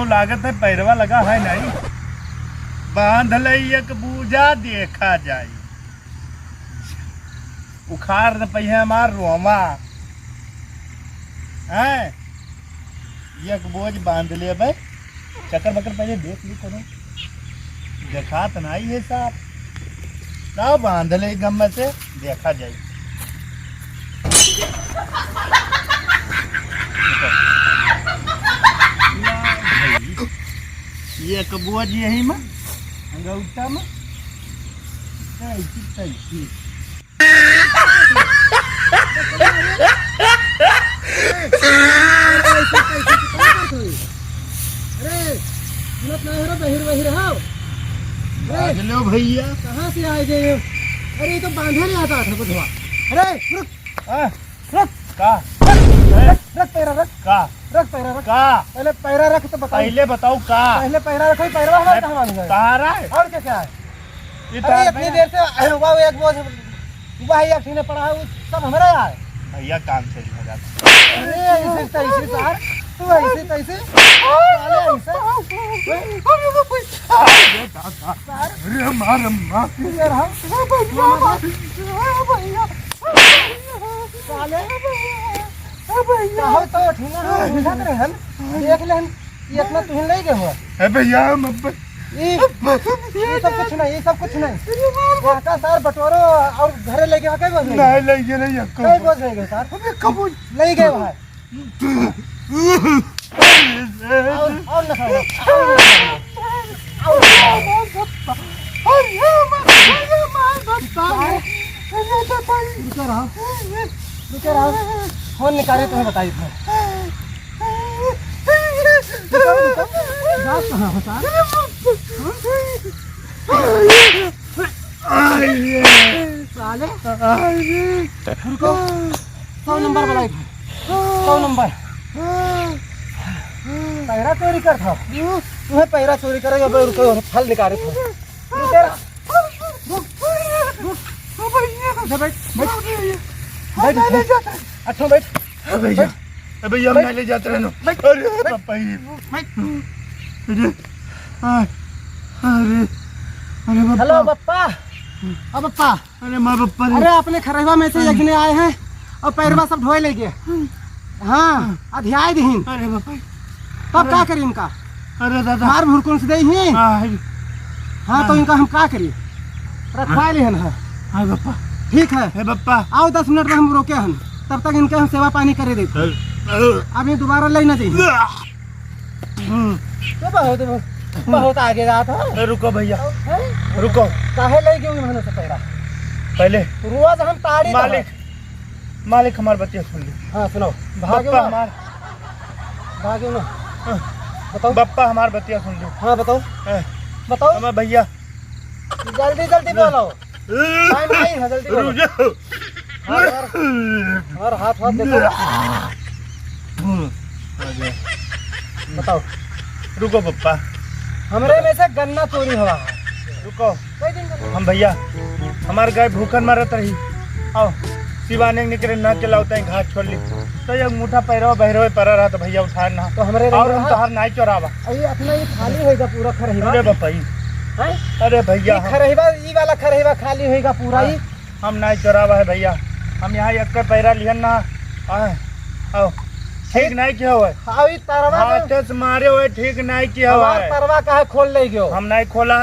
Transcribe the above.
तो लागत है पैरवा लगा है नहीं। बांध ले एक बूझा देखा जाए। उखाड़ न पहिए हमार रोमा है। एक बोझ बांध ले भाई। चक्कर बकर पहले देख ली करो। देखा तो नहीं है साहब। ना बांध ले गम से देखा जाए। एक बोझ यही में अंगूठा में कैसी लो भैया कहाँ से आए थे? अरे तो बांधे नहीं आता था बुधवा। अरे रुक का रख पैरा रख का रख पैरा रख। का पहले पैरा रख तो बताओ। पहले बताओ का पहले पैरा रखो। पैरा हमारे कहाँ बांध गए? कहाँ रहा है? और क्या है? इतना अरे इतनी देर से हुआ एक बोझ भाई एक ने पड़ा है सब हमारा है। भैया काम से हो जाता। अरे ऐसे तैसे सार तू ऐसे तैसे साले ऐसे अरे मार मार यार हम साले भैया हो तो ठीक है बुझा करे हम देख ले हम ये इतना तुम ले गए हो। ए भैया हम ये सब कुछ नहीं। ये सब कुछ नहीं। वहाँ का सार बटोरो और घरे ले गए। कई बोझ नहीं ले गए नहीं कई बोझ ले गए सार कब ले गए वहाँ और ना रुके रहो फोन निकाले तुम्हें बताई था। साले रुको 100 नंबर बुलाई था। 100 नंबर पैरा चोरी कर था। तुम्हें पैरा चोरी करेगा। रुको फल निकाले थे। अच्छा बैठ भैया भैया हम नहीं ले जाते रहना। अरे पापा ये अरे अरे अरे हेलो पप्पा। अब पप्पा अरे माँ पप्पा अरे अपने खरेवा में से यज्ञ आए हैं और पैरवा सब ढोए ले गए। हाँ अध्याय दीन। अरे पापा तब क्या करी इनका? अरे दादा मार भुरकुन से दे। हाँ तो इनका हम क्या करिए? रखवा ले है। हाँ पापा ठीक है हे पापा आओ 10 मिनट में हम रोके हैं। तब तक इनके हम सेवा पानी करे देते। अभी दोबारा ले ना चाहिए। तो बहुत आगे रहा था। रुको भैया रुको। काहे ले गए मैंने से पैरा? पहले रोज हम ताड़ी मालिक हमार बतिया सुन ली। हाँ सुनो बप्पा हमार भागे ना बताओ। बप्पा हमार बतिया सुन ली। हाँ बताओ बताओ हमार भैया जल्दी जल्दी बोलो। टाइम नहीं है जल्दी बोलो। और हाथ देखो। बताओ रुको पप्पा हमरे में से गन्ना चोरी हुआ है। रुको कई दिन हम भैया हमार गाय भूखन मरत रही। आओ सिवाने निकले न चलाते हैं घास छोड़ ली तो एक मुठा पैरवा बहरवे पड़ा रहा तो भैया उठा ना तो हमरे और हम तोहर नाई चोरावा। अरे अपना ये खाली होएगा पूरा खरहिवा। अरे बापा अरे भैया खरहिवा ई वाला खरहिवा खाली होएगा पूरा ही। हम नाई चोरावा है भैया। हम यहाँ एक पैरा लिहन ना आओ ठीक नहीं किया हुआ है। हाँ तरवा हाथ से मारे हुए ठीक नहीं किया हुआ है। तरवा का खोल ले गयो। हम नहीं खोला।